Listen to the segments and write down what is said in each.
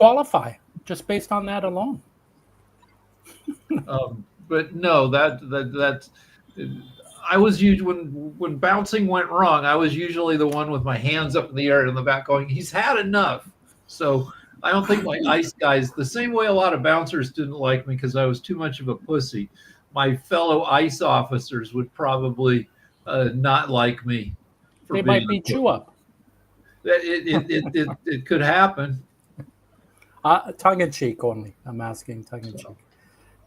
qualify just based on that alone. But no, that's. I was usually when bouncing went wrong. I was usually the one with my hands up in the air in the back, going, "He's had enough." So I don't think my ice guys, the same way a lot of bouncers didn't like me because I was too much of a pussy. My fellow ice officers would probably not like me for They being might a beat pussy. you up. It could happen. Tongue in cheek only. I'm asking tongue in cheek.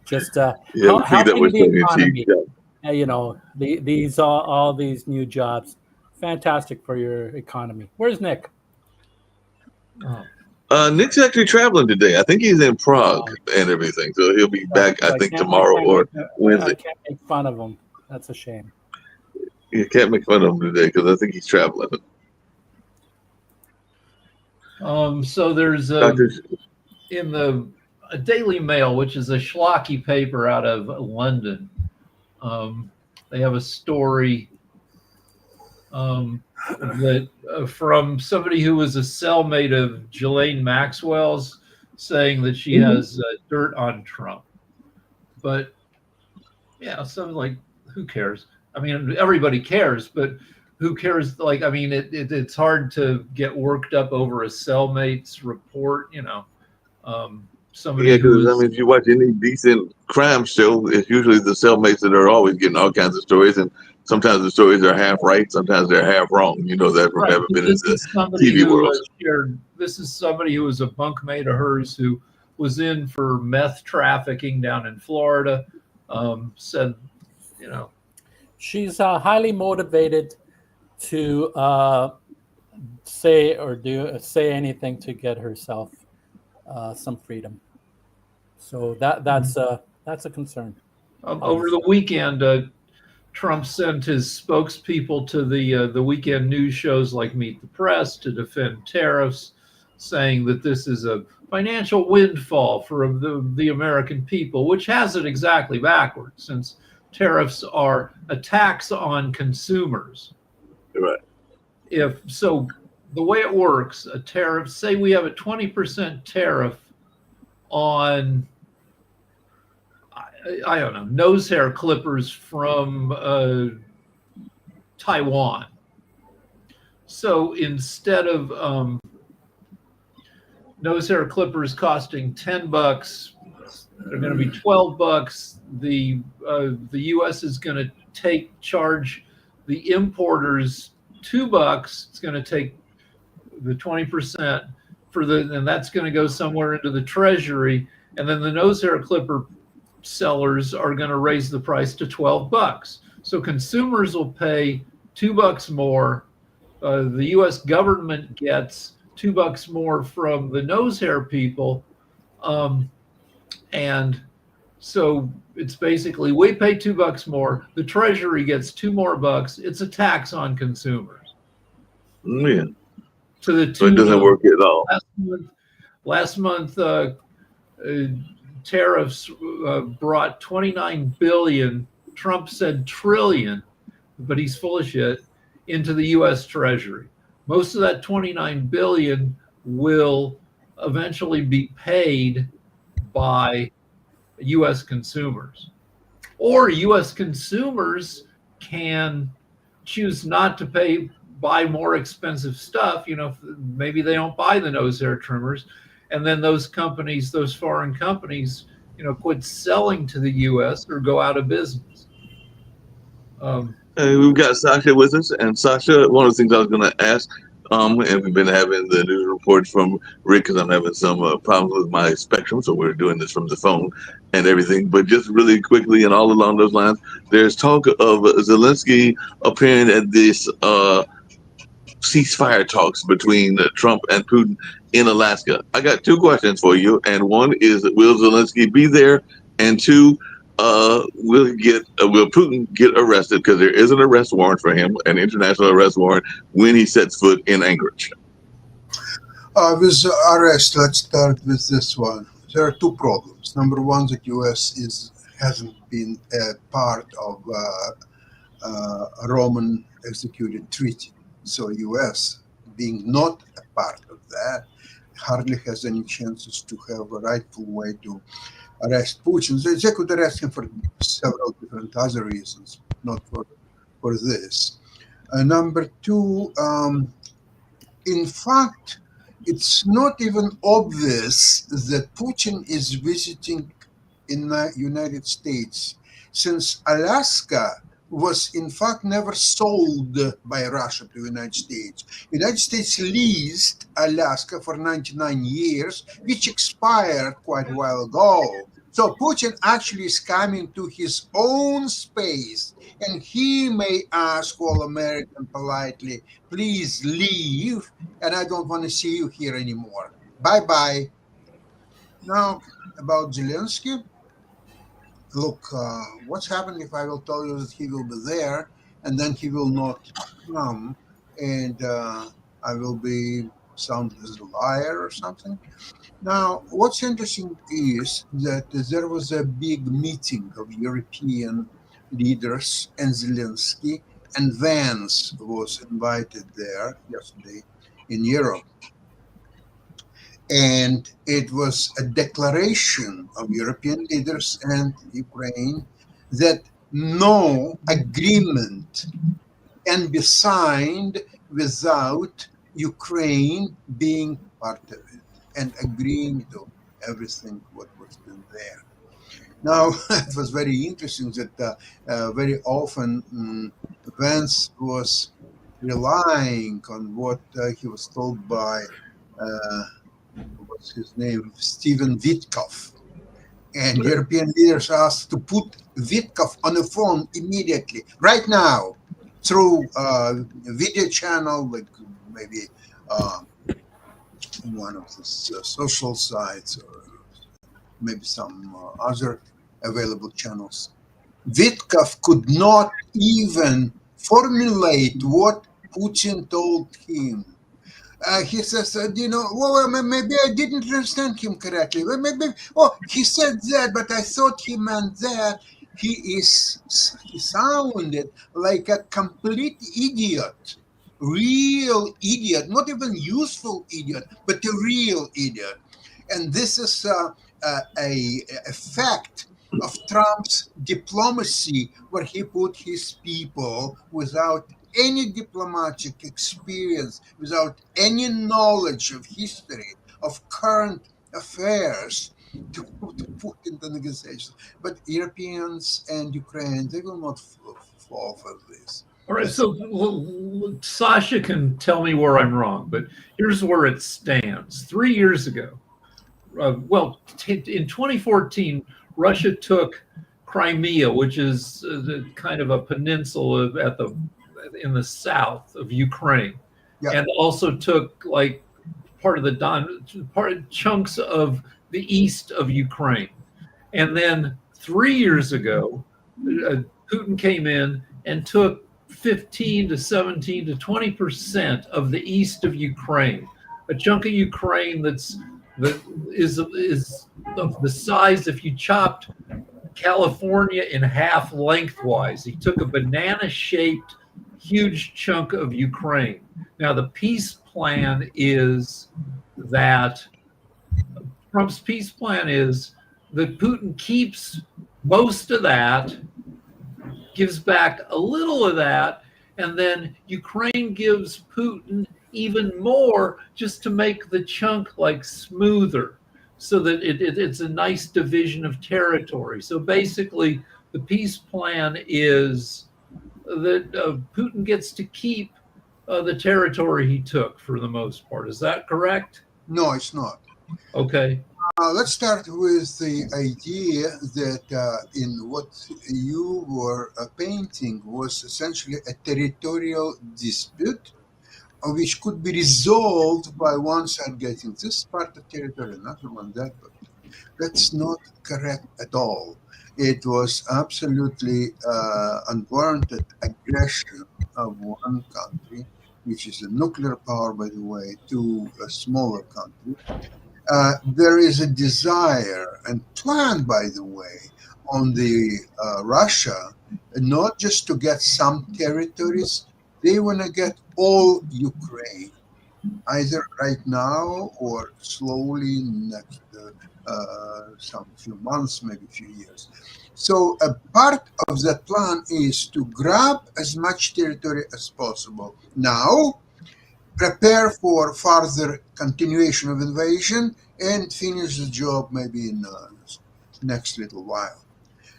Just Yeah, we figured that helping was the tongue in cheek. economy. Yeah. These all these new jobs, fantastic for your economy. Where's Nick? Oh. Nick's actually traveling today. I think he's in Prague and everything, so he'll be back. I think tomorrow or Wednesday. I can't make fun of him. That's a shame. You can't make fun of him today because I think he's traveling. So there's in the Daily Mail, which is a schlocky paper out of London. They have a story that from somebody who was a cellmate of Ghislaine Maxwell's, saying that she has dirt on Trump. But yeah, something like, who cares? I mean, everybody cares, but who cares? Like, I mean, it's hard to get worked up over a cellmate's report, somebody Yeah, who because I is, mean, if you watch any decent crime show, it's usually the cellmates that are always getting all kinds of stories, and sometimes the stories are half right, sometimes they're half wrong. You know that from right. having But been in this the is somebody TV who world. shared. This is somebody who was a bunkmate of hers who was in for meth trafficking down in Florida. Said, She's highly motivated to say anything to get herself some freedom. So that's a concern. over the weekend, Trump sent his spokespeople to the weekend news shows like Meet the Press to defend tariffs, saying that this is a financial windfall for the American people, which has it exactly backwards, since tariffs are a tax on consumers. Right. If so, the way it works, a tariff, say we have a 20% tariff on, I don't know, nose hair clippers from Taiwan. So instead of nose hair clippers costing $10, they're going to be $12. The U.S. is going to charge the importers $2. It's going to take the 20% and that's going to go somewhere into the treasury, and then the nose hair clipper sellers are going to raise the price to $12. So consumers will pay $2 more. The U.S. government gets $2 more from the nose hair people, and so it's basically we pay $2 more. The treasury gets $2 more bucks. It's a tax on consumers. Yeah. To the So it doesn't work at all. Last month, tariffs brought 29 billion. Trump said trillion, but he's full of shit, into the U.S. Treasury. Most of that 29 billion will eventually be paid by U.S. consumers, or U.S. consumers can choose not to buy more expensive stuff. Maybe they don't buy the nose hair trimmers, and then those foreign companies, quit selling to the U.S. or go out of business. We've got Sasha with us, and Sasha, one of the things I was going to ask, and we've been having the news reports from Rick because I'm having some problems with my Spectrum, so we're doing this from the phone and everything. But just really quickly, and all along those lines, there's talk of Zelensky appearing at this ceasefire talks between Trump and Putin in Alaska. I got two questions for you, and one is, will Zelensky be there? And two, will Putin get arrested? Because there is an arrest warrant for him, an international arrest warrant, when he sets foot in Anchorage. With arrest, let's start with this one. There are two problems. Number one, the U.S. hasn't been a part of a Roman executed treaty. So U.S. being not a part of that hardly has any chances to have a rightful way to arrest Putin. They could arrest him for several different other reasons, not for this. Number two, in fact, it's not even obvious that Putin is visiting in the United States, since Alaska was in fact never sold by Russia to the United States. The United States leased Alaska for 99 years, which expired quite a while ago. So Putin actually is coming to his own space, and he may ask all Americans politely, please leave, and I don't want to see you here anymore. Bye-bye. Now, about Zelensky, look, what's happened if I will tell you that he will be there and then he will not come, and I will be sounded as a liar or something? Now, what's interesting is that there was a big meeting of European leaders and Zelensky, and Vance was invited there yesterday in Europe. And it was a declaration of European leaders and Ukraine that no agreement can be signed without Ukraine being part of it and agreeing to everything what was in there. Now, it was very interesting that very often Vance was relying on what he was told by what's his name, Stephen Witkoff. And European leaders asked to put Witkoff on the phone immediately, right now, through a video channel, like maybe one of the social sites or maybe some other available channels. Witkoff could not even formulate what Putin told him. He says, well, maybe I didn't understand him correctly. Well, maybe, he said that, but I thought he meant that. He sounded like a complete idiot, real idiot, not even useful idiot, but a real idiot. And this is a fact of Trump's diplomacy, where he put his people without any diplomatic experience, without any knowledge of history, of current affairs, to put in the negotiations. But Europeans and Ukraine, they will not fall for this. All right, so Sasha can tell me where I'm wrong, but here's where it stands. 3 years ago, in 2014, Russia took Crimea, which is kind of a peninsula in the south of Ukraine, and also took like chunks of the east of Ukraine. And then 3 years ago, Putin came in and took 15 to 17 to 20% of the east of Ukraine, a chunk of Ukraine that is of the size if you chopped California in half lengthwise. He took a banana-shaped huge chunk of Ukraine. Now, the peace plan is that Trump's peace plan is that Putin keeps most of that, gives back a little of that, and then Ukraine gives Putin even more just to make the chunk like smoother, so that it's a nice division of territory. So basically, the peace plan is that Putin gets to keep the territory he took for the most part. Is that correct? No, it's not. Okay. Let's start with the idea that in what you were painting was essentially a territorial dispute, which could be resolved by one side getting this part of territory, another one that. But that's not correct at all. It was absolutely unwarranted aggression of one country, which is a nuclear power, by the way, to a smaller country. There is a desire and plan, by the way, on the Russia, not just to get some territories, they want to get all Ukraine. either right now or slowly next some few months, maybe few years. So a part of that plan is to grab as much territory as possible now, prepare for further continuation of invasion, and finish the job maybe in next little while.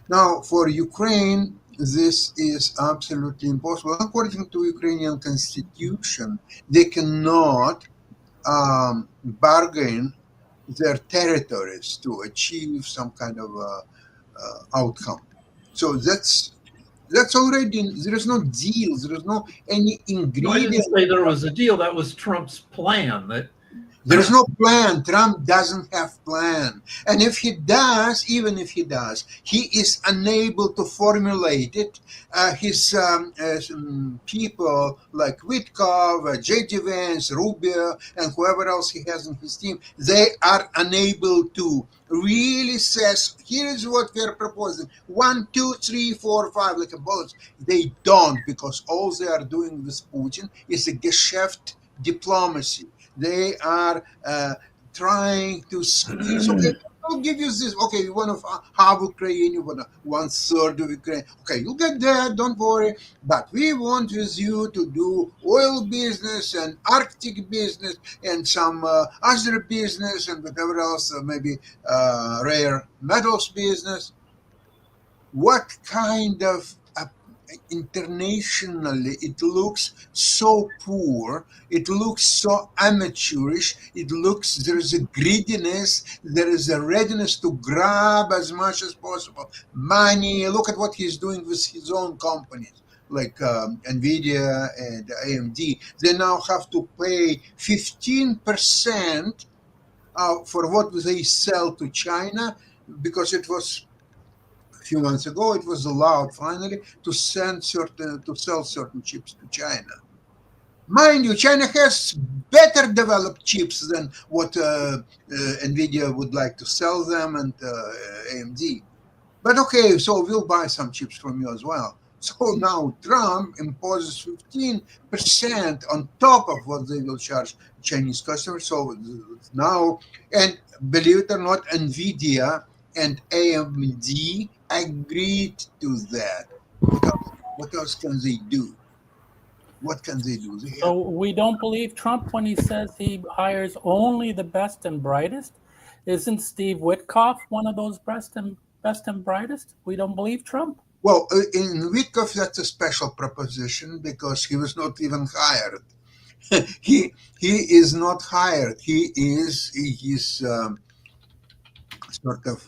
Now, for Ukraine, this is absolutely impossible. According to Ukrainian constitution, they cannot bargain their territories to achieve some kind of outcome. So that's already, there is no deal. There is no any No, I ingredient. didn't say there was a deal. That was Trump's plan. That There is no plan. Trump doesn't have plan. And if he does, even if he does, he is unable to formulate it. His people like Witkov, J.D. Vance, Rubio, and whoever else he has in his team, they are unable to really says, here is what we're proposing. 1, 2, 3, 4, 5, like a bullet. They don't, because all they are doing with Putin is a Geschäft diplomacy. They are trying to squeeze. Okay, I'll give you this. Okay, you want to have Ukraine, you want 1/3 of Ukraine. Okay, you'll get that, don't worry. But we want with you to do oil business and Arctic business and some other business and whatever else, maybe rare metals business. What kind of internationally it looks so poor, it looks so amateurish, it looks, there is a greediness, there is a readiness to grab as much as possible money. Look at what he's doing with his own companies like Nvidia and AMD. They now have to pay 15% for what they sell to China, because it was few months ago, it was allowed finally to sell certain chips to China. Mind you, China has better developed chips than what Nvidia would like to sell them and AMD. But okay, so we'll buy some chips from you as well. So now Trump imposes 15% on top of what they will charge Chinese customers. So now, and believe it or not, Nvidia and AMD agreed to that. What else can they do? What can they do? So we don't believe Trump when he says he hires only the best and brightest. Isn't Steve Witkoff one of those best and brightest? We don't believe Trump. Well, in Witkoff, that's a special proposition because he was not even hired. he is not hired. He's sort of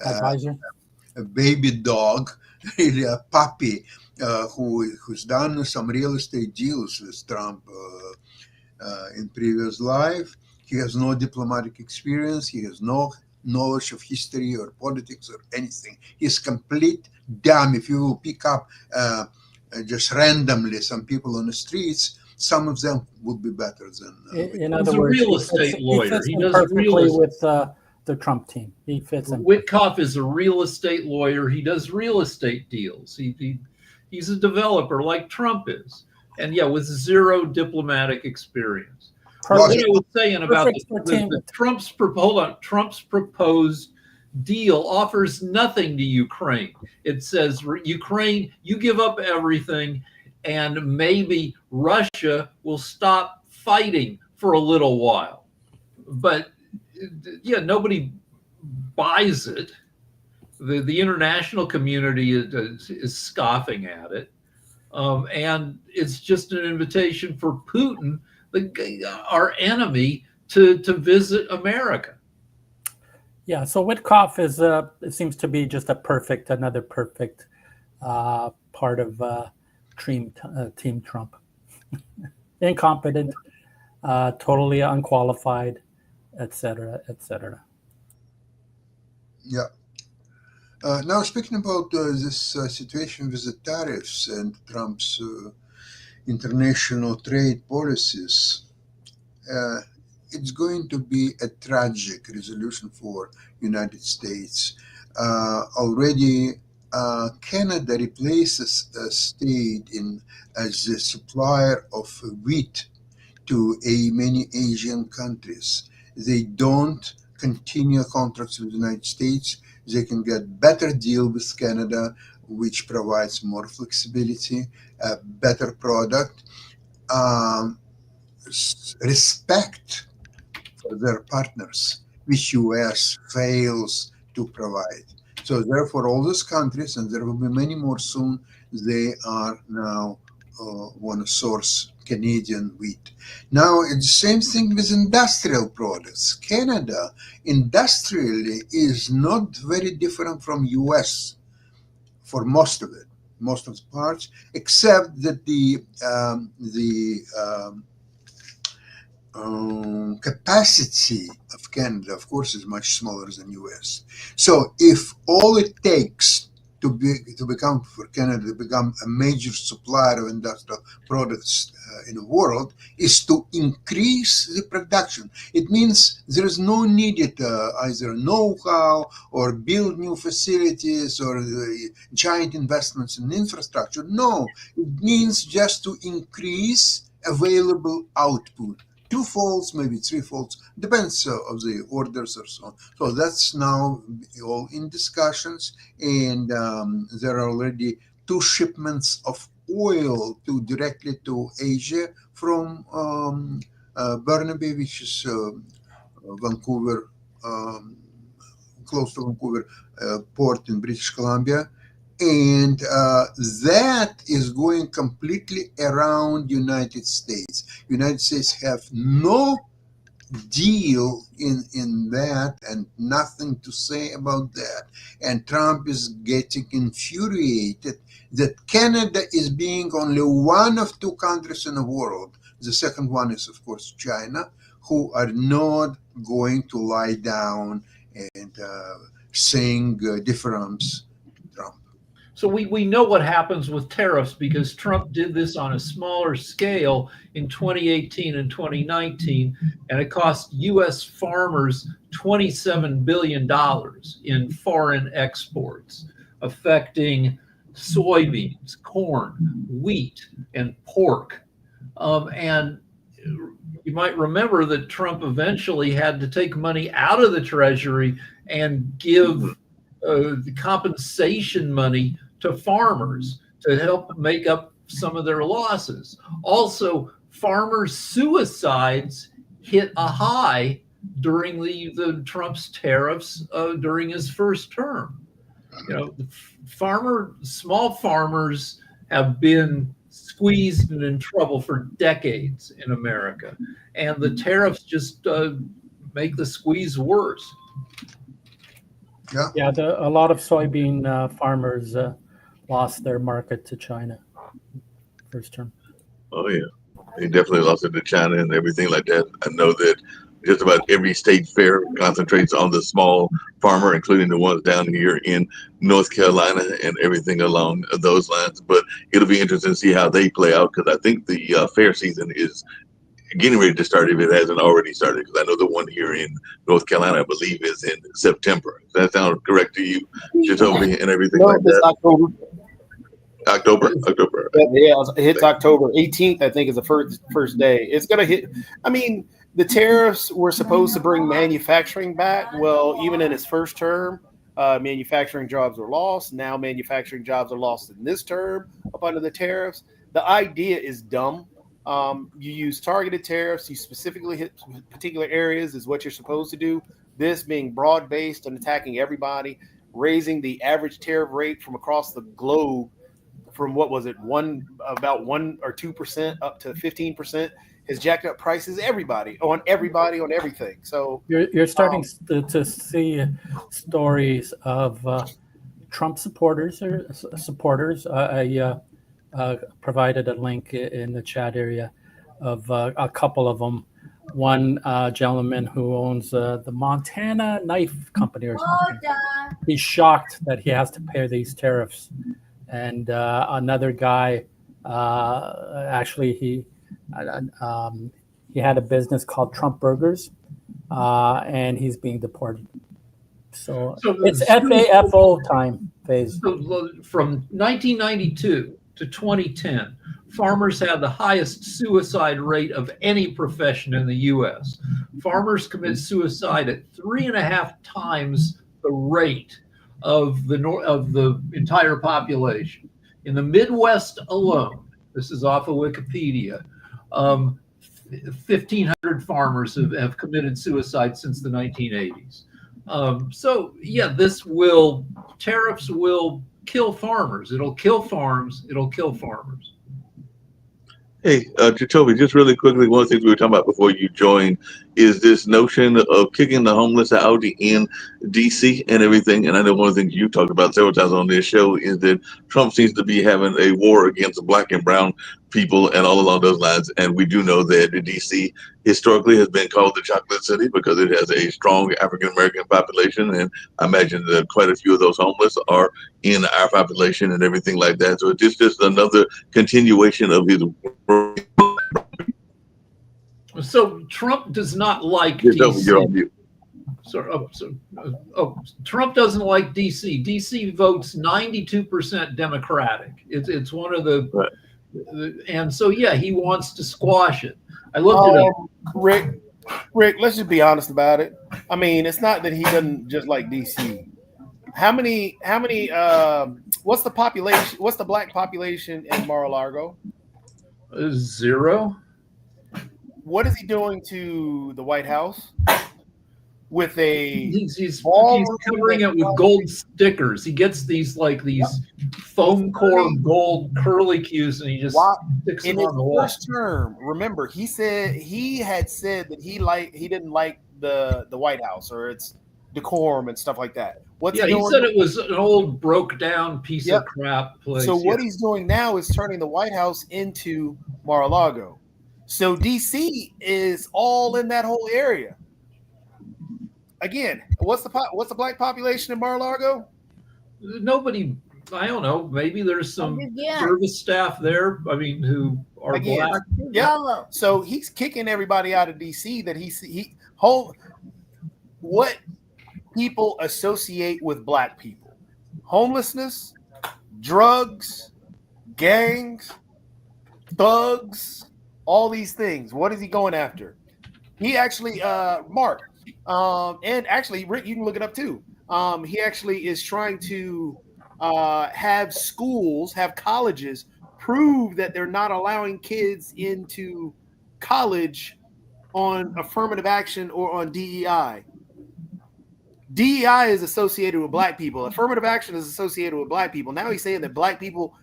Advisor. a baby dog, really a puppy, who's done some real estate deals with Trump in previous life. He has no diplomatic experience. He has no knowledge of history or politics or anything. He's complete dumb. If you pick up just randomly some people on the streets, some of them would be better than. In other words, he's a real estate lawyer. He does perfectly with the Trump team. He fits in. Witkoff is a real estate lawyer. He does real estate deals. He's a developer like Trump is, and yeah, with zero diplomatic experience. What I was saying about Trump's proposed deal offers nothing to Ukraine. It says, Ukraine, you give up everything, and maybe Russia will stop fighting for a little while. But yeah, nobody buys it. The international community is scoffing at it. And it's just an invitation for Putin, our enemy, to visit America. Yeah, so Witkoff is it seems to be just another perfect part of Team Trump. Incompetent, totally unqualified, etc., etc. Yeah. Now, speaking about this situation with the tariffs and Trump's international trade policies, it's going to be a tragic resolution for United States. Already, Canada replaces a state as a supplier of wheat to many Asian countries. They don't continue contracts with the United States. They can get better deal with Canada, which provides more flexibility, a better product, respect for their partners, which US fails to provide. So therefore, all those countries, and there will be many more soon, they are now want to source Canadian wheat. Now, it's the same thing with industrial products. Canada, industrially, is not very different from US for most of it, most of the parts, except that the capacity of Canada, of course, is much smaller than US. So if all it takes to become for Canada to become a major supplier of industrial products in the world is to increase the production. It means there is no needed either know-how or build new facilities or giant investments in infrastructure. No, it means just to increase available output. 2 folds, maybe 3 folds, depends of the orders or so on. So that's now all in discussions, and there are already 2 shipments of oil directly to Asia from Burnaby, which is Vancouver, close to Vancouver port in British Columbia. And that is going completely around United States. United States have no deal in that and nothing to say about that. And Trump is getting infuriated that Canada is being only one of 2 countries in the world. The second one is, of course, China, who are not going to lie down and sing difference Trump. So we know what happens with tariffs because Trump did this on a smaller scale in 2018 and 2019, and it cost U.S. farmers $27 billion in foreign exports, affecting soybeans, corn, wheat, and pork. And you might remember that Trump eventually had to take money out of the Treasury and give the compensation money to farmers to help make up some of their losses. Also, farmers' suicides hit a high during the Trump's tariffs during his first term. You know, small farmers have been squeezed and in trouble for decades in America, and the tariffs just make the squeeze worse. Yeah, a lot of soybean farmers lost their market to China first term. Oh yeah, they definitely lost it to China and everything like that. I know that just about every state fair concentrates on the small farmer, including the ones down here in North Carolina and everything along those lines. But it'll be interesting to see how they play out, because I think the fair season is getting ready to start if it hasn't already started, because I know the one here in North Carolina, I believe, is in September. Does that sound correct to you, Jacoby, and everything like that? October. October. Yeah, it hits October 18th, I think, is the first day. It's going to hit. I mean, the tariffs were supposed to bring manufacturing back. Well, even in his first term, manufacturing jobs were lost. Now manufacturing jobs are lost in this term up under the tariffs. The idea is dumb. You use targeted tariffs. You specifically hit particular areas is what you're supposed to do. This being broad-based and attacking everybody, raising the average tariff rate from across the globe from what was it, about 1 or 2% up to 15%, has jacked up prices on everything. So you're starting to see stories of Trump supporters. I provided a link in the chat area of a couple of them. One gentleman who owns the Montana Knife Company or something. He's shocked that he has to pay these tariffs. And another guy, actually, he had a business called Trump Burgers, and he's being deported. So it's FAFO time phase. From 1992 to 2010, farmers had the highest suicide rate of any profession in the U.S. Farmers commit suicide at 3.5 times the rate of the entire population. In the Midwest alone, this is off of Wikipedia, 1,500 farmers have committed suicide since the 1980s. So yeah, tariffs will kill farmers. It'll kill farms. It'll kill farmers. Hey, Jacoby, just really quickly, one of the things we were talking about before you joined is this notion of kicking the homeless out in D.C. and everything. And I know one of the things you talked about several times on this show is that Trump seems to be having a war against black and brown people and all along those lines. And we do know that D.C. historically has been called the chocolate city because it has a strong African-American population. And I imagine that quite a few of those homeless are in our population and everything like that. So it's just another continuation of his work. So Trump does not like DC. You're on mute. Trump doesn't like DC. DC votes 92% Democratic. It's one of the, right. And so yeah, he wants to squash it. I looked it up. Rick, let's just be honest about it. I mean, it's not that he doesn't just like DC. How many? What's the population? What's the black population in Mar-a-Lago? 0. What is he doing to the White House? With he's covering it with gold stickers. He gets these foam core gold curly cues, and he just sticks them on the wall. In his first term, remember, he had said that he didn't like the White House or its decorum and stuff like that. He said it was an old broke down piece of crap place. So what he's doing now is turning the White House into Mar-a-Lago. So DC is all in that whole area. Again, what's the black population in Mar-a-Lago? Nobody. I don't know. Maybe there's some service staff there. I mean, who are black. Yeah. So he's kicking everybody out of DC that what people associate with black people: homelessness, drugs, gangs, thugs, all these things. What is he going after? He actually, Mark. And actually, Rick, you can look it up too. He actually is trying to have colleges prove that they're not allowing kids into college on affirmative action or on DEI. DEI is associated with black people. Affirmative action is associated with black people. Now he's saying that black people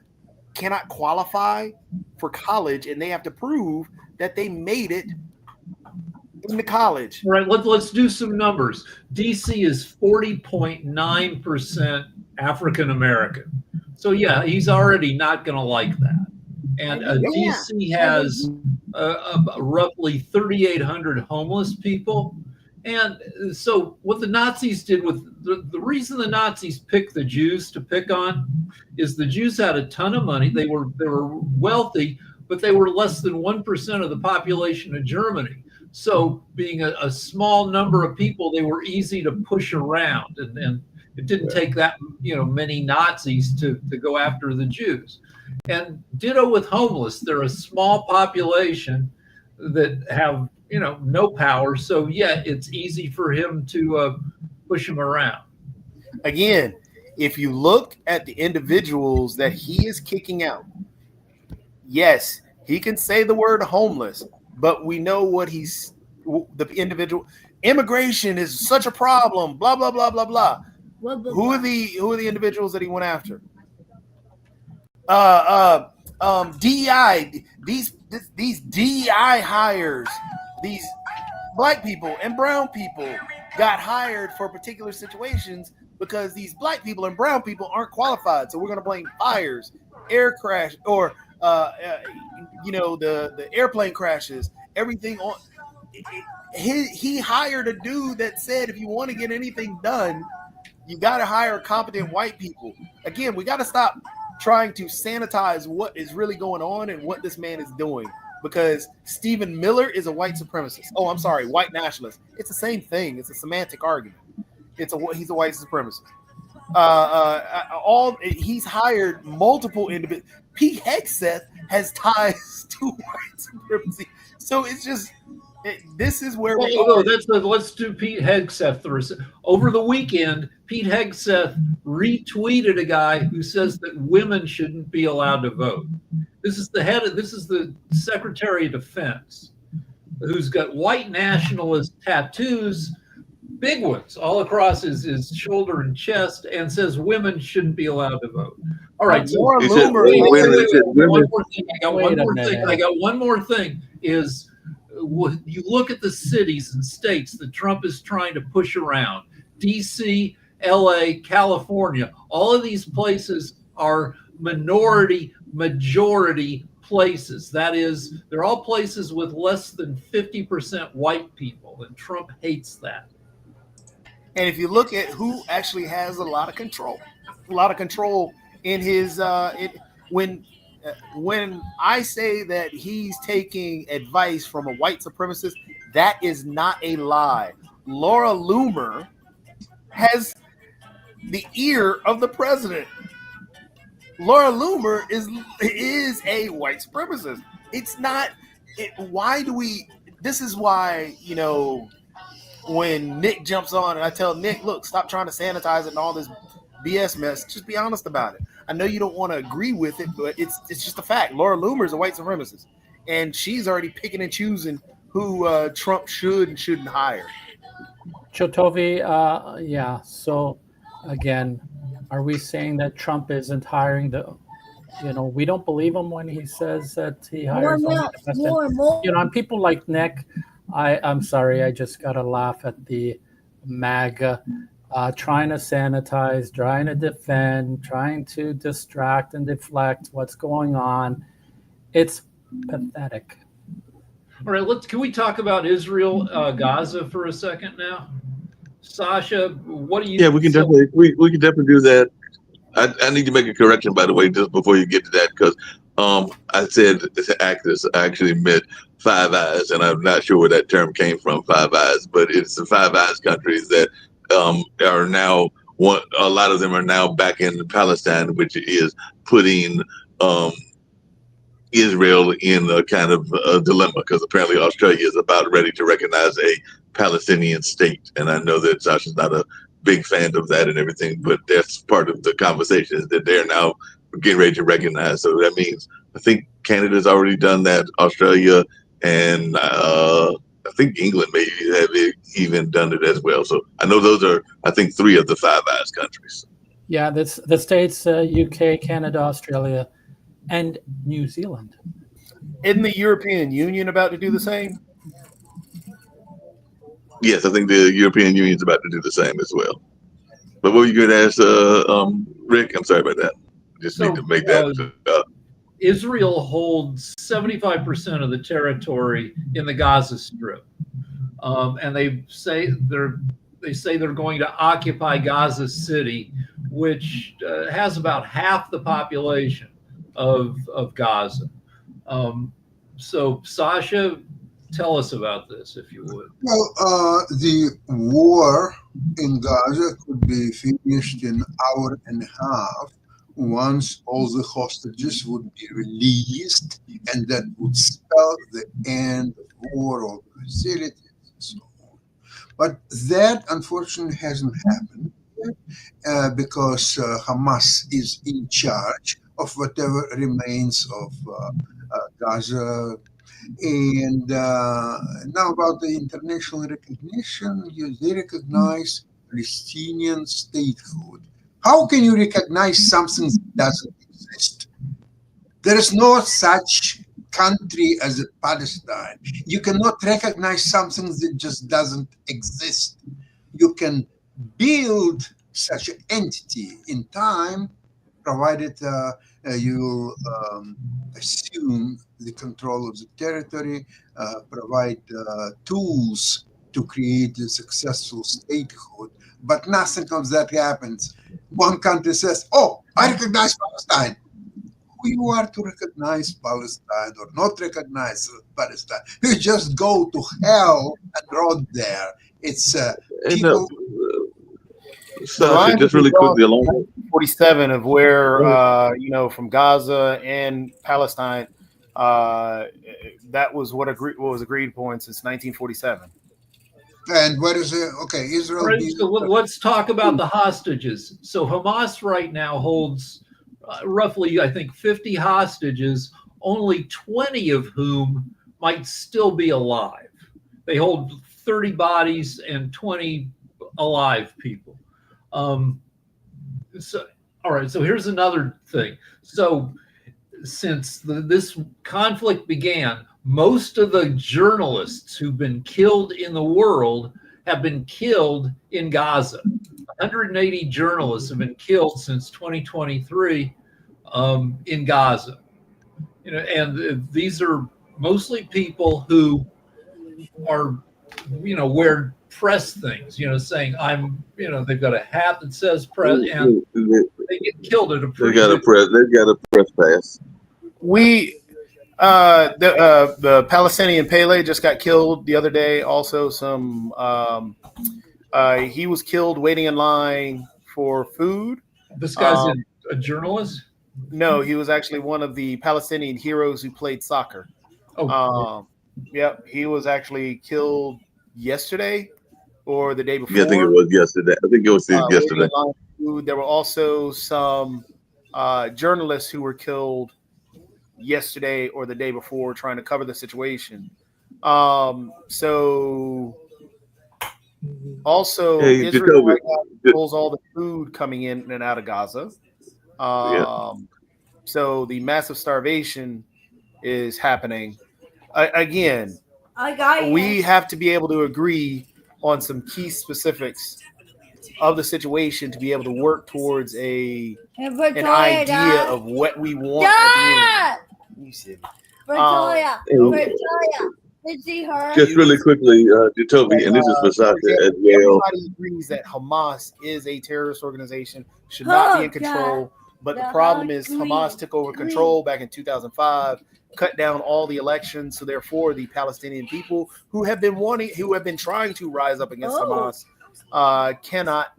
cannot qualify for college, and they have to prove that they made it into college. All right, let's do some numbers. DC is 40.9% African American. So yeah, he's already not going to like that. And DC has roughly 3,800 homeless people. And so what the Nazis did with the reason the Nazis picked the Jews to pick on is the Jews had a ton of money. They were wealthy, but they were less than 1% of the population of Germany. So being a small number of people, they were easy to push around, and it didn't take that many Nazis to go after the Jews. And ditto with homeless, they're a small population that have no power. So yeah, it's easy for him to push them around. Again, if you look at the individuals that he is kicking out, yes, he can say the word homeless, but we know what the individual. Immigration is such a problem. Blah blah blah blah blah. Who are the individuals that he went after? DEI. These DEI hires. These black people and brown people got hired for particular situations because these black people and brown people aren't qualified. So we're going to blame fires, air crash, or the airplane crashes. Everything on. He hired a dude that said, if you want to get anything done, you got to hire competent white people. Again, we got to stop trying to sanitize what is really going on and what this man is doing, because Stephen Miller is a white supremacist. Oh, I'm sorry, white nationalist. It's the same thing. It's a semantic argument. He's a white supremacist. He's hired multiple individuals. Pete Hegseth has ties to white supremacy. So it's just this is where we are. Let's do Pete Hegseth. Over the weekend, Pete Hegseth retweeted a guy who says that women shouldn't be allowed to vote. This is the Secretary of Defense, who's got white nationalist tattoos, big ones, all across his shoulder and chest, and says women shouldn't be allowed to vote. All right, so Laura He said Loomer, women. I got one more thing. Is you look at the cities and states that Trump is trying to push around, DC, LA, California, all of these places are majority places. That is, they're all places with less than 50% white people, and Trump hates that. and if you look at who actually has a lot of control in his when I say that he's taking advice from a white supremacist, that is not a lie. Laura Loomer has the ear of the president. Laura Loomer is a white supremacist. It's not. Why do we? This is why, when Nick jumps on and I tell Nick, look, stop trying to sanitize it and all this BS mess. Just be honest about it. I know you don't want to agree with it, but it's just a fact. Laura Loomer is a white supremacist, and she's already picking and choosing who Trump should and shouldn't hire. Chotovi, yeah. So again, are we saying that Trump isn't hiring we don't believe him when he says that he hires only the best. And people like Nick, I'm sorry, I just got to laugh at the MAGA trying to sanitize, trying to defend, trying to distract and deflect what's going on. It's pathetic. All right, can we talk about Israel, Gaza for a second now? Sasha, what do you? Yeah, we can definitely do that. I need to make a correction, by the way, just before you get to that, because I said actors. I actually meant Five Eyes, and I'm not sure where that term came from, Five Eyes, but it's the Five Eyes countries that are now a lot of them are now back in Palestine, which is putting Israel in a kind of a dilemma, because apparently Australia is about ready to recognize a Palestinian state. And I know that Sasha's not a big fan of that and everything, but that's part of the conversation, is that they're now getting ready to recognize. So that means I think Canada's already done that, Australia, and I think England maybe have even done it as well. So I know those are, I think, 3 of the Five Eyes countries. Yeah, that's the States, UK, Canada, Australia, and New Zealand. Isn't the European Union about to do the same? Yes, I think the European Union's about to do the same as well. But what were you going to ask, Rick? I'm sorry about that. Just need to make that. Israel holds 75% of the territory in the Gaza Strip, and they say they're going to occupy Gaza City, which has about half the population of Gaza. So, Sasha, tell us about this, if you would. Well, the war in Gaza could be finished in an hour and a half once all the hostages would be released, and that would spell the end of war of facilities and so on. But that, unfortunately, hasn't happened yet, because Hamas is in charge of whatever remains of Gaza. And now about the international recognition, they recognize Palestinian statehood. How can you recognize something that doesn't exist? There is no such country as Palestine. You cannot recognize something that just doesn't exist. You can build such an entity in time, provided you assume the control of the territory, provide tools to create a successful statehood. But nothing of that happens. One country says, "Oh, I recognize Palestine." Who you are to recognize Palestine or not recognize Palestine? You just go to hell and rot there. It's people. Sasha, just really quickly along. 47 of where from Gaza and Palestine, that was what was agreed upon since 1947. And what is it? Okay, Israel. Right, so let's talk about the hostages. So Hamas right now holds roughly, I think, 50 hostages, only 20 of whom might still be alive. They hold 30 bodies and 20 alive people. So, all right, so here's another thing. So since this conflict began, most of the journalists who've been killed in the world have been killed in Gaza. 180 journalists have been killed since 2023 in Gaza. And these are mostly people who are, wear press things, saying they've got a hat that says press, and they get killed at a They got a press pass. The Palestinian Pele just got killed the other day. Also, he was killed waiting in line for food. This guy's a journalist? No, he was actually one of the Palestinian heroes who played soccer. Yep, he was actually killed yesterday or the day before. Yeah, I think it was yesterday. Yesterday. There were also some journalists who were killed yesterday or the day before trying to cover the situation. So also Israel right now controls all the food coming in and out of Gaza. So the massive starvation is happening. Again, we have to be able to agree on some key specifics of the situation to be able to work towards an idea of what we want at the end. Victoria, did see her? Just really quickly, Jacoby, and this is for Sasha as well. Everybody agrees that Hamas is a terrorist organization, should not be in control. But the problem is Hamas took over control back in 2005, cut down all the elections. So therefore, the Palestinian people who have been trying to rise up against Hamas, cannot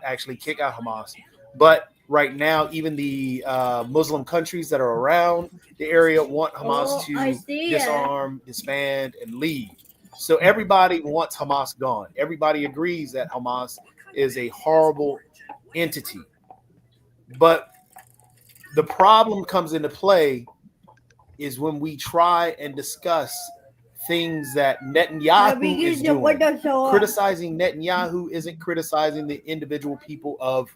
actually kick out Hamas. But right now, even the Muslim countries that are around the area want Hamas to disarm, disband, and leave. So everybody wants Hamas gone. Everybody agrees that Hamas is a horrible entity. But the problem comes into play is when we try and discuss things that Netanyahu is doing. Criticizing Netanyahu isn't criticizing the individual people of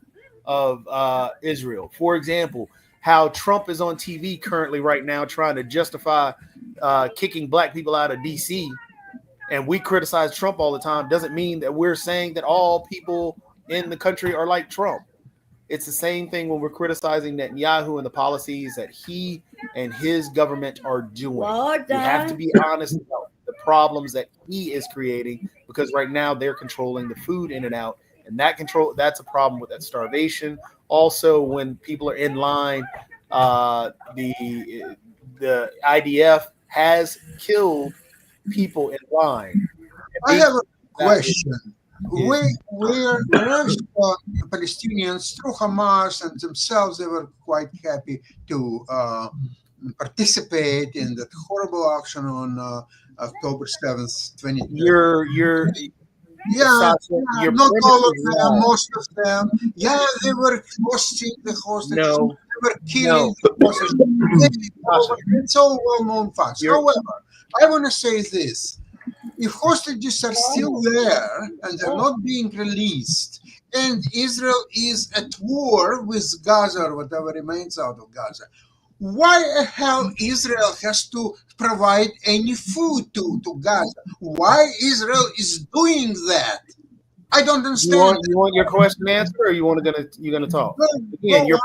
Israel. For example, how Trump is on TV currently right now trying to justify kicking black people out of DC, and we criticize Trump all the time, doesn't mean that we're saying that all people in the country are like Trump. It's the same thing when we're criticizing Netanyahu and the policies that he and his government are doing. We have to be honest about the problems that he is creating, because right now they're controlling the food in and out, and that's a problem with that starvation. Also, when people are in line, the IDF has killed people in line. I have a question. Where Palestinians, through Hamas and themselves, they were quite happy to participate in that horrible action on October 7th, 2020. Not all of them, most of them. Yeah, they were hosting the hostages. No. They were killing the hostages. It's all well-known facts. However, I want to say this. If hostages are still there and they're not being released, and Israel is at war with Gaza or whatever remains out of Gaza, why the hell Israel has to provide any food to Gaza? Why Israel is doing that? I don't understand. You want your question answered, or you're gonna talk? Again, your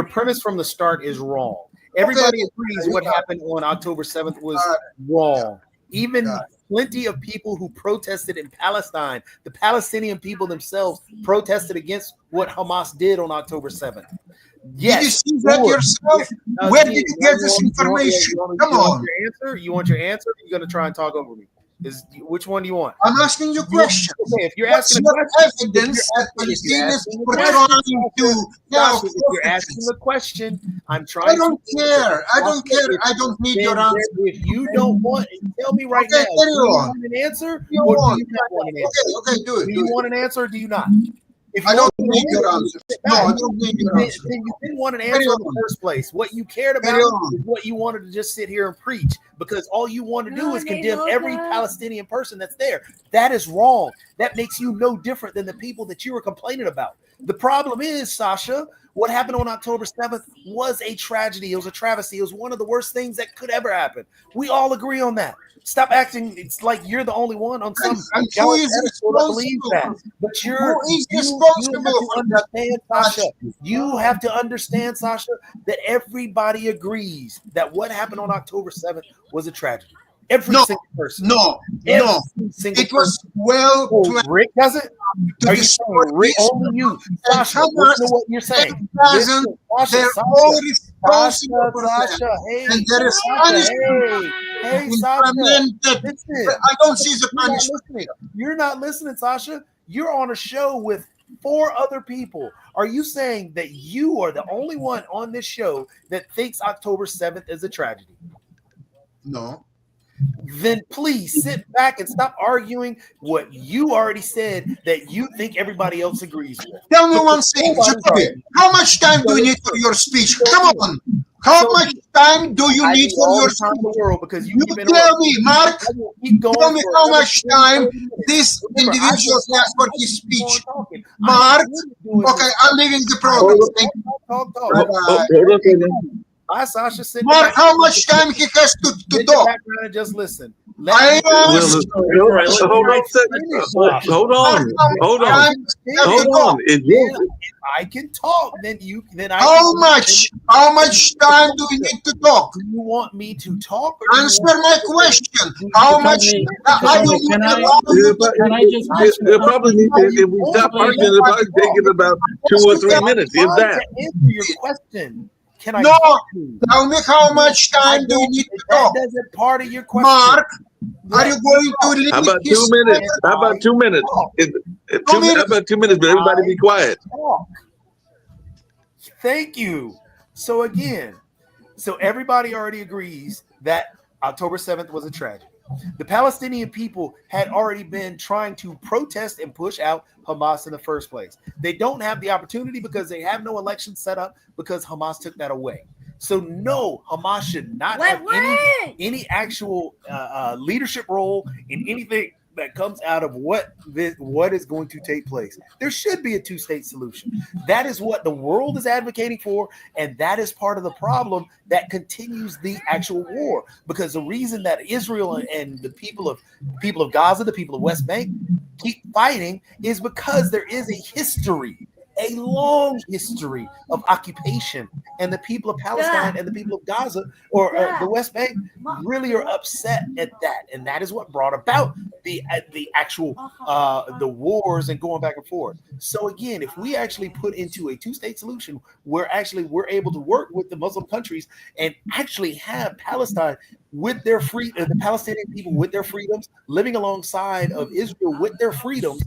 premise from the start is wrong. Everybody agrees what happened on October 7th was wrong. Even plenty of people who protested in Palestine, the Palestinian people themselves protested against what Hamas did on October 7th. Yes. Did you see that yourself? Where did you get this information? Come on. You want your answer? Or you're going to try and talk over me? Which one do you want? I'm asking you questions. Okay, if you're What's asking a your question, evidence that if you're Palestinians asking a were question, trying to Sasha, if you're asking a question, I'm trying. I don't care. I don't care. I don't need your answer. If you don't want, tell me right Okay, now. carry Do you on. want an answer, You or do want. you not want an answer? Okay, do it. Do Do you it. want an answer, or do you not? If I you don't want need an your answer, answer. No, I don't need your then answer. you didn't want an Carry answer in on. the first place. What you cared about Carry on. is what you wanted to just sit here and preach, because all you want to do is condemn every Palestinian person that's there. That is wrong. That makes you no different than the people that you were complaining about. The problem is, Sasha, what happened on October 7th was a tragedy. It was a travesty. It was one of the worst things that could ever happen. We all agree on that. Stop acting it's like you're the only one on some And who is pedestal that believes responsible? that. But Who is you responsible have to for that? understand, Sasha. You have to understand, Sasha, that everybody agrees that what happened on October 7th was a tragedy. Every No, single person. No, Every no. single It was person. well Oh, planned Rick doesn't? to Are you destroy saying Rick, this. only you? And Sasha, Hamas listen to what you're saying. doesn't. Listen, Sasha, They're Sasha, all responsible for that. Sasha, hey, And there is Sasha, punishment hey, Sasha, implemented. listen. I don't see the You're not punishment. listening. You're not listening, Sasha. You're on a show with 4 other people. Are you saying that you are the only one on this show that thinks October 7th is a tragedy? No. Then please sit back and stop arguing what you already said that you think everybody else agrees with. Tell me one thing, Jacoby. How much time do you need for your speech? Come on. How much time do you need for your time in the speech? world because You you've been tell me, Mark. I will keep going Tell me for how another much 20, time 30 minutes. this Remember, individual has for his keep on speech. talking. Mark, I'm doing okay, this. I'm leaving the program. Thank you. Talk. Bye-bye. Hold on a second. Bye, Sasha. Sit Mark, back. how much time he has to Sit in the talk? background and just listen. I am Well, Let's hold on a second. Hold on. Hold on. time have Hold to on. talk. It's your, I can talk. Then I How can, much? How much time do we need to talk? Do you want me to talk? Or do you Answer want my question. How much? How do you Can I- allow me to Can I just mention it probably need to, if we stop arguing, it'll probably take it about 2 or 3 minutes, if trying that. to answer your question? Can I No. talk to you? tell me how much time do you need to That talk? doesn't part of your question. Mark, are you going to limit How about his 2 minutes? How about 2 minutes? How about 2 minutes? But everybody be quiet. Talk. Thank you. So again, everybody already agrees that October 7th was a tragedy. The Palestinian people had already been trying to protest and push out Hamas in the first place. They don't have the opportunity because they have no election set up because Hamas took that away. So no, Hamas should not have any actual leadership role in anything that comes out of what is going to take place. There should be a 2-state solution. That is what the world is advocating for, and that is part of the problem that continues the actual war. Because the reason that Israel and the people of Gaza, the people of West Bank, keep fighting is because there is a history, a long history of occupation, and the people of Palestine and the people of Gaza or the West Bank really are upset at that, and that is what brought about the actual the wars and going back and forth. So again, if we actually put into a 2-state solution, we're able to work with the Muslim countries and actually have Palestine with their the Palestinian people with their freedoms, living alongside of Israel with their freedoms,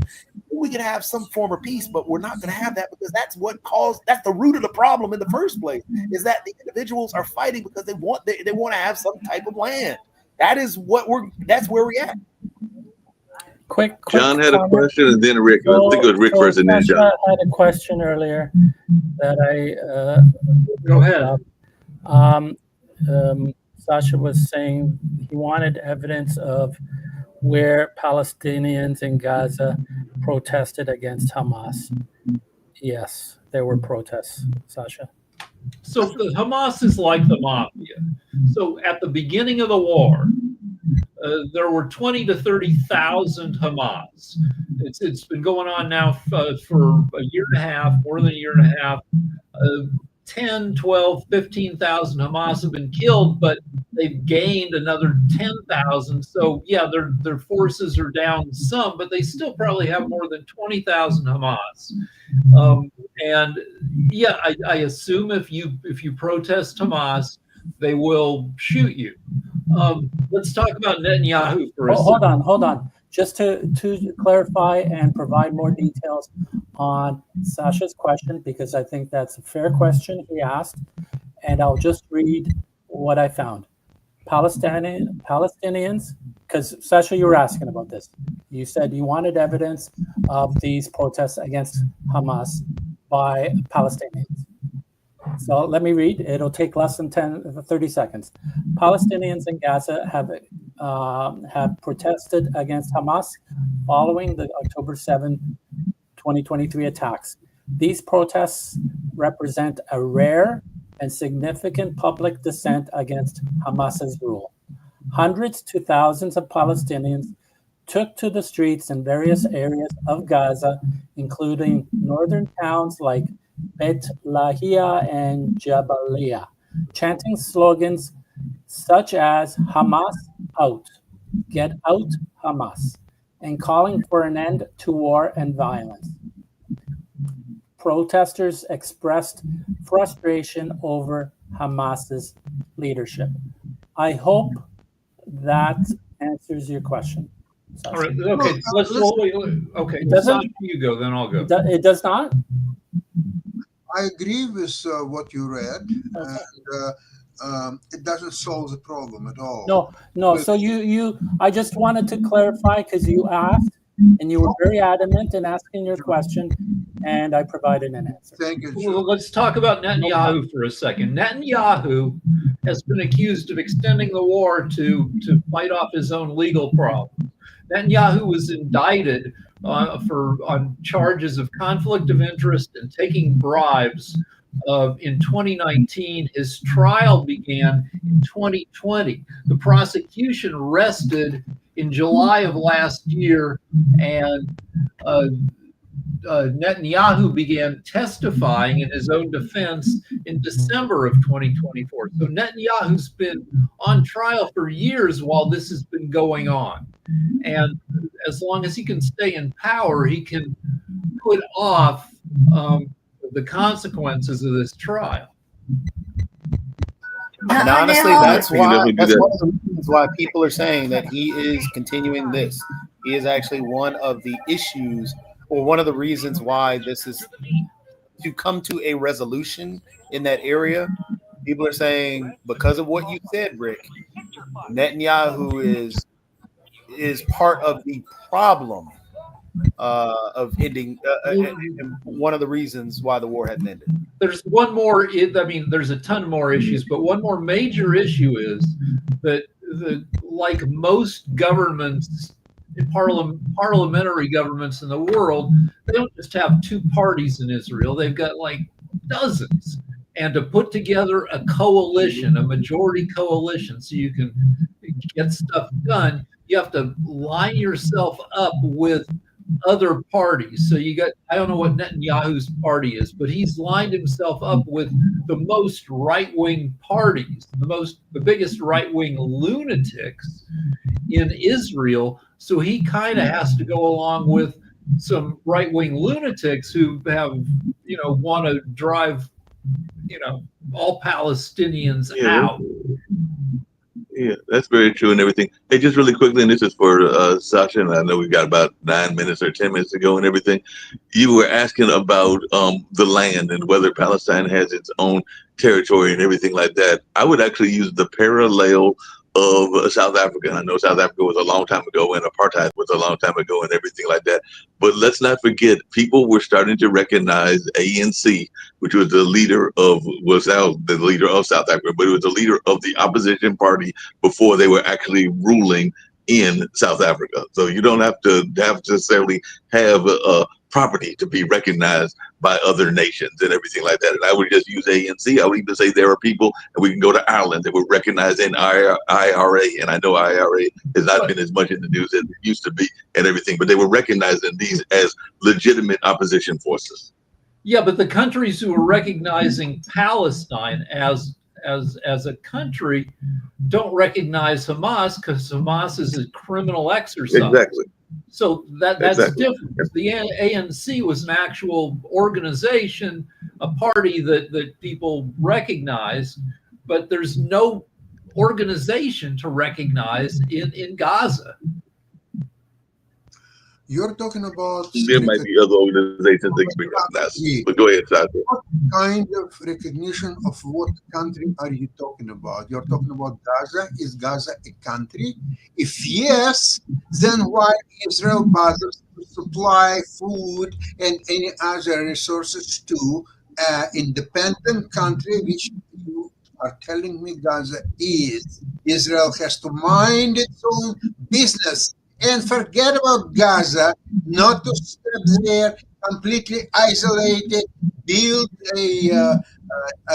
we could have some form of peace. But we're not going to have that because that's the root of the problem in the first place, is that the individuals are fighting because they want to have some type of land. That's where we're at. Quick John had a comment. question and then Rick. I think it was Rick first and then Sasha John. had a question earlier that Go ahead. Sasha was saying he wanted evidence of where Palestinians in Gaza protested against Hamas. Yes, there were protests, Sasha. So the Hamas is like the mafia. So at the beginning of the war, there were 20 to 30,000 Hamas. It's been going on now for a year and a half, more than a year and a half. 10, 12, 15,000 Hamas have been killed, but they've gained another 10,000. So yeah, their forces are down some, but they still probably have more than 20,000 Hamas. And yeah, I assume if you protest Hamas, they will shoot you. Let's talk about Netanyahu for a Hold second. hold on. Just to clarify and provide more details on Sasha's question, because I think that's a fair question he asked, and I'll just read what I found. Palestinians, because Sasha, you were asking about this. You said you wanted evidence of these protests against Hamas by Palestinians. So let me read. It'll take less than 30 seconds. Palestinians in Gaza have protested against Hamas following the October 7, 2023 attacks. These protests represent a rare and significant public dissent against Hamas's rule. Hundreds to thousands of Palestinians took to the streets in various areas of Gaza, including northern towns like Bet Lahia and Jabalia, chanting slogans such as Hamas out, get out Hamas, and calling for an end to war and violence. Protesters expressed frustration over Hamas's leadership. I hope that answers your question. All right. Okay. Okay. Doesn't- You go, then I'll go. It does not? I agree with what you read, and it doesn't solve the problem at all. No. So I just wanted to clarify because you asked and you were very adamant in asking your question, and I provided an answer. Thank you, Well, Joe. let's talk about Netanyahu for a second. Netanyahu has been accused of extending the war to fight off his own legal problems. Netanyahu was indicted on charges of conflict of interest and taking bribes in 2019. His trial began in 2020. The prosecution rested in July of last year, and Netanyahu began testifying in his own defense in December of 2024. So Netanyahu's been on trial for years while this has been going on. And as long as he can stay in power, he can put off the consequences of this trial. And honestly, Now- that's You can why definitely do that's that. one of the reasons why people are saying that he is continuing this. He is actually one of the issues, or one of the reasons why this is to come to a resolution in that area. People are saying because of what you said, Rick, Netanyahu is part of the problem of ending. And one of the reasons why the war hadn't ended. There's one more, I mean, there's a ton more issues, but one more major issue is that like most governments, parliamentary governments in the world, they don't just have two parties in Israel. They've got like dozens. And to put together a coalition, a majority coalition, so you can get stuff done, you have to line yourself up with other parties. So you got, I don't know what Netanyahu's party is, but he's lined himself up with the most right-wing parties, the biggest right-wing lunatics in Israel. So he kind of has to go along with some right-wing lunatics who have, want to drive, all Palestinians out. Yeah, that's very true and everything. Hey, just really quickly, and this is for Sasha, and I know we've got about 9 minutes or 10 minutes to go and everything. You were asking about the land and whether Palestine has its own territory and everything like that. I would actually use the parallel of South Africa. I know South Africa was a long time ago and apartheid was a long time ago and everything like that. But let's not forget, people were starting to recognize ANC, which was the leader of, was now the leader of South Africa, but it was the leader of the opposition party before they were actually ruling in South Africa. So you don't have to necessarily have a property to be recognized by other nations and everything like that. And I would just use ANC. I would even say there are people, and we can go to Ireland, that were recognized in IRA. And I know IRA has not been as much in the news as it used to be and everything, but they were recognizing these as legitimate opposition forces. Yeah, but the countries who are recognizing Palestine as a country don't recognize Hamas because Hamas is a criminal exercise. Exactly. So that's Exactly. different. The ANC was an actual organization, a party that people recognize, but there's no organization to recognize in Gaza. You're talking about There might be other organizations that can recognize. But go ahead, Sasha. what kind of recognition of what country are you talking about? You're talking about Gaza. Is Gaza a country? If yes, then why Israel bothers to supply food and any other resources to independent country, which you are telling me Gaza is? Israel has to mind its own business and forget about Gaza, not to step there completely isolated, build a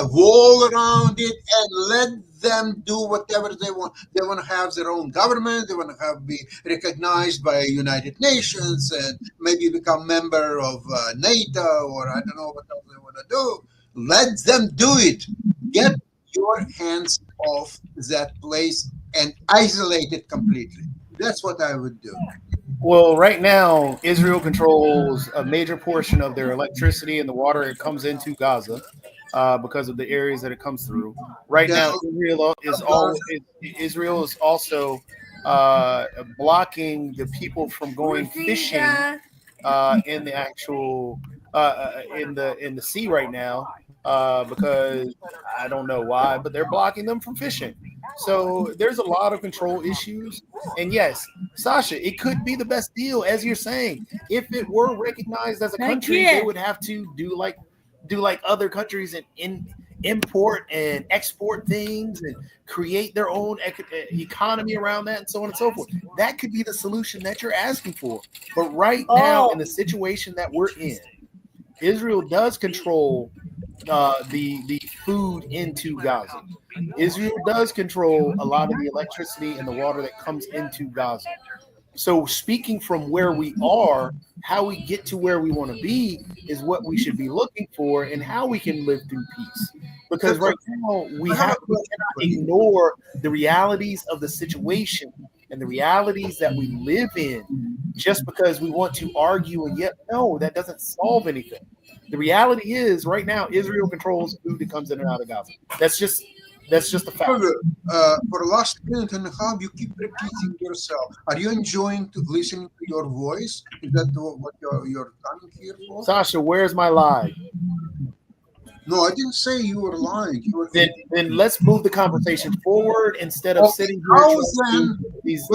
wall around it, and let them do whatever they want. They want to have their own government. They want to be recognized by United Nations and maybe become member of NATO, or I don't know what else they want to do. Let them do it. Get your hands off that place and isolate it completely. That's what I would do. Well, right now, Israel controls a major portion of their electricity and the water that comes into Gaza because of the areas that it comes through. Right now, Israel is also blocking the people from going fishing in the actual in the sea right now because I don't know why, but they're blocking them from fishing. So there's a lot of control issues. And yes, Sasha, it could be the best deal, as you're saying. If it were recognized as a country, they would have to do like other countries and import and export things and create their own economy around that and so on and so forth. That could be the solution that you're asking for. But right now, in the situation that we're in, Israel does control the food into Gaza. Israel does control a lot of the electricity and the water that comes into Gaza. So speaking from where we are, how we get to where we want to be is what we should be looking for, and how we can live through peace. Because right now we cannot ignore the realities of the situation and the realities that we live in just because we want to argue, and yet no, that doesn't solve anything. The reality is right now Israel controls food that comes in and out of Gaza. That's just a fact. For the last minute and a half, you keep repeating yourself. Are you enjoying listening to your voice? Is that what you're coming here for? Sasha, where's my lie? No, I didn't say you were lying. Then let's move the conversation forward instead of sitting here these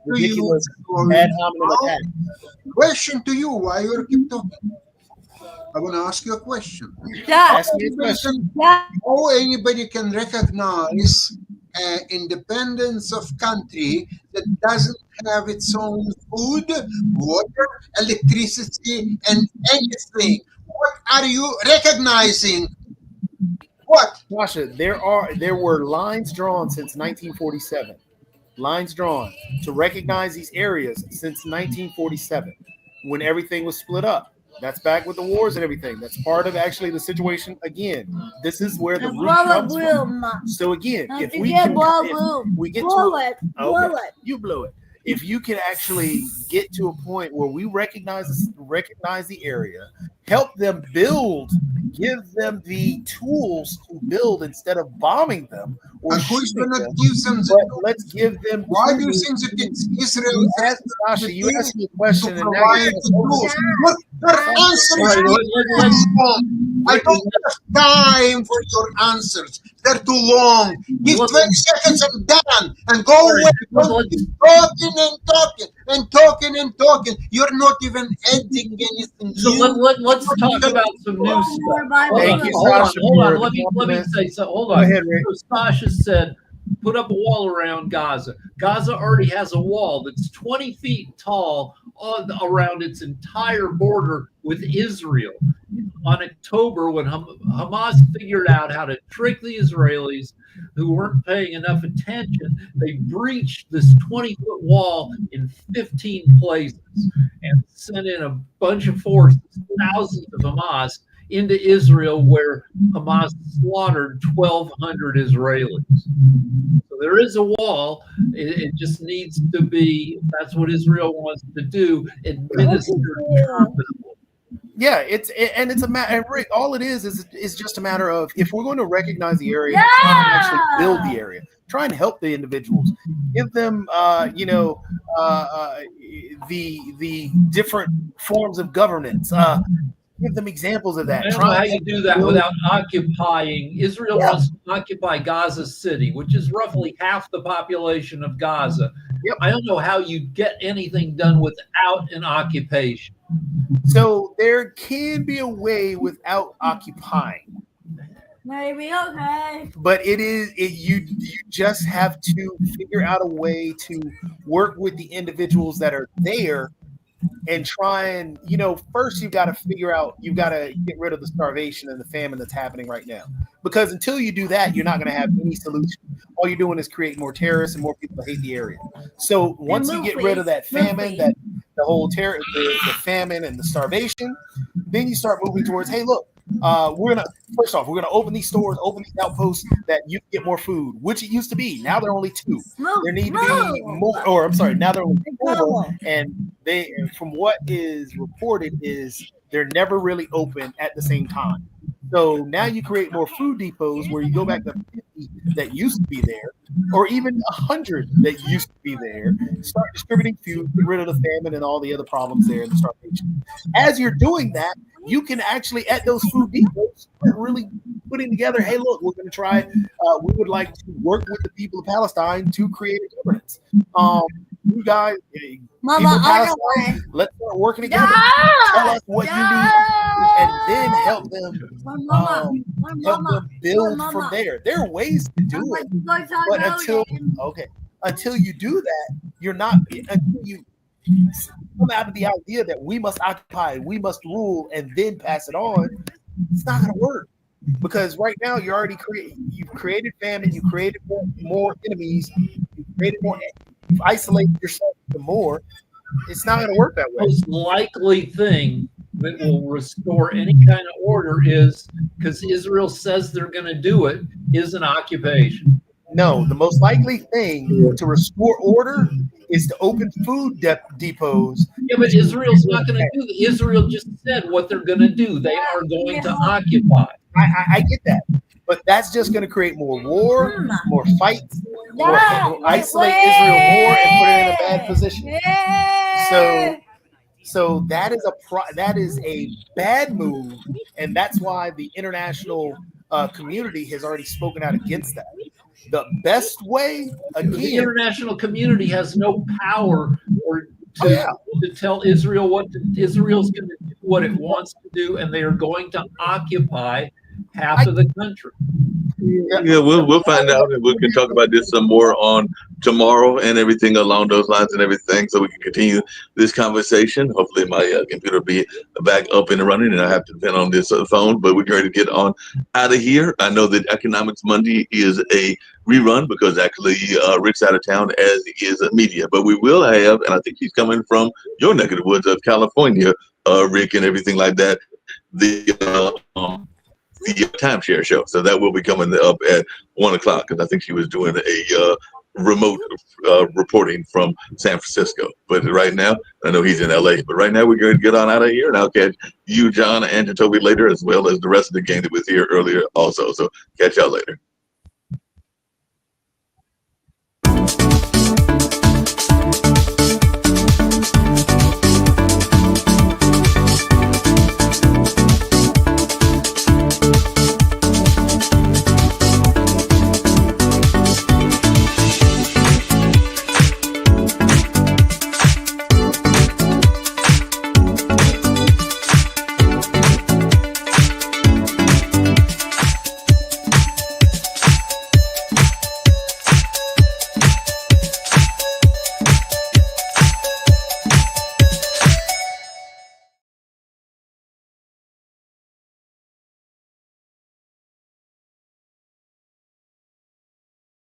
ridiculous ad hominem attacks. Question to you: why you keep talking? I want to ask you a question. Ask me a question. How anybody can recognize independence of country that doesn't have its own food, water, electricity, and anything? What are you recognizing? What? Sasha, there were lines drawn since 1947. Lines drawn to recognize these areas since 1947, when everything was split up. That's back with the wars and everything. That's part of actually the situation. Again, this is where the root comes from. So again, if we get to it, you blow it. If you can actually get to a point where we recognize the area, help them build, give them the tools to build instead of bombing them. And who's going to give them the let's give them. Why do you think that it's Israel? Sasha, you asked me a question and now you're I don't have time for your answers. They're too long. Give 20 seconds and done. And go away. Don't keep talking. You're not even ending anything. So let's talk about some new stuff. Thank you, Sasha. Hold on. Let me say so. Hold on. Go ahead, Rick. So Sasha said, put up a wall around Gaza. Gaza already has a wall that's 20 feet tall around its entire border with Israel. On October, when Hamas figured out how to trick the Israelis who weren't paying enough attention, they breached this 20-foot wall in 15 places and sent in a bunch of forces, thousands of Hamas, into Israel, where Hamas slaughtered 1,200 Israelis. So there is a wall. It just needs to be, that's what Israel wants to do, administered. Yeah, it's a matter. Rick, all it is just a matter of if we're going to recognize the area, try and actually build the area, try and help the individuals, give them, the different forms of governance. Give them examples of that. I don't know how you do that without occupying. Israel wants to occupy Gaza City, which is roughly half the population of Gaza. Yep. I don't know how you get anything done without an occupation. So there can be a way without occupying. Maybe okay. But you just have to figure out a way to work with the individuals that are there and try and, first you've got to get rid of the starvation and the famine that's happening right now. Because until you do that, you're not going to have any solution. All you're doing is create more terrorists and more people hate the area. So once you get rid of that famine, that the whole terror, the famine and the starvation, then you start moving towards, hey, look, we're gonna open these stores, open these outposts that you can get more food, which it used to be. Now there are only 2. There need to be more, or I'm sorry, now there are only 4, and from what is reported, is they're never really open at the same time. So now you create more food depots where you go back to 50 that used to be there, or even 100 that used to be there. Start distributing food, get rid of the famine and all the other problems there in the starvation. As you're doing that, you can actually, at those food depots, really putting together, hey, look, we're going to try, we would like to work with the people of Palestine to create a governance. You guys, Mama, let's start working together. Tell us what you need, and then help them build from there. There are ways to do it, but until you do that, you're not, until you come out of the idea that we must occupy, we must rule, and then pass it on, it's not going to work. Because right now you've created famine, you created more enemies, you've isolated yourself even more. It's not going to work that way. The most likely thing that will restore any kind of order is, because Israel says they're going to do it, is an occupation. No, the most likely thing to restore order is to open food depots. Yeah, but Israel's not going to do that. Israel just said what they're going to do. They are going to occupy. I get that. But that's just going to create more war, more fights, isolate Israel more and put it in a bad position. So that is a bad move, and that's why the international community has already spoken out against that. The best way, again, the international community has no power to tell Israel what Israel's going to do, what it wants to do, and they are going to occupy half of the country. Yeah, we'll find out, and we can talk about this some more on tomorrow and everything along those lines and everything, so we can continue this conversation. Hopefully my computer will be back up and running, and I have to depend on this phone, but we're going to get on out of here. I know that Economics Monday is a rerun because actually Rick's out of town, as is media, but we will have, and I think he's coming from your neck of the woods of California, Rick, and everything like that, the timeshare show. So that will be coming up at 1 o'clock, because I think she was doing a remote reporting from San Francisco. But right now, I know he's in LA, but right now we're going to get on out of here, and I'll catch you, John, and Toby later, as well as the rest of the gang that was here earlier also. So catch y'all later.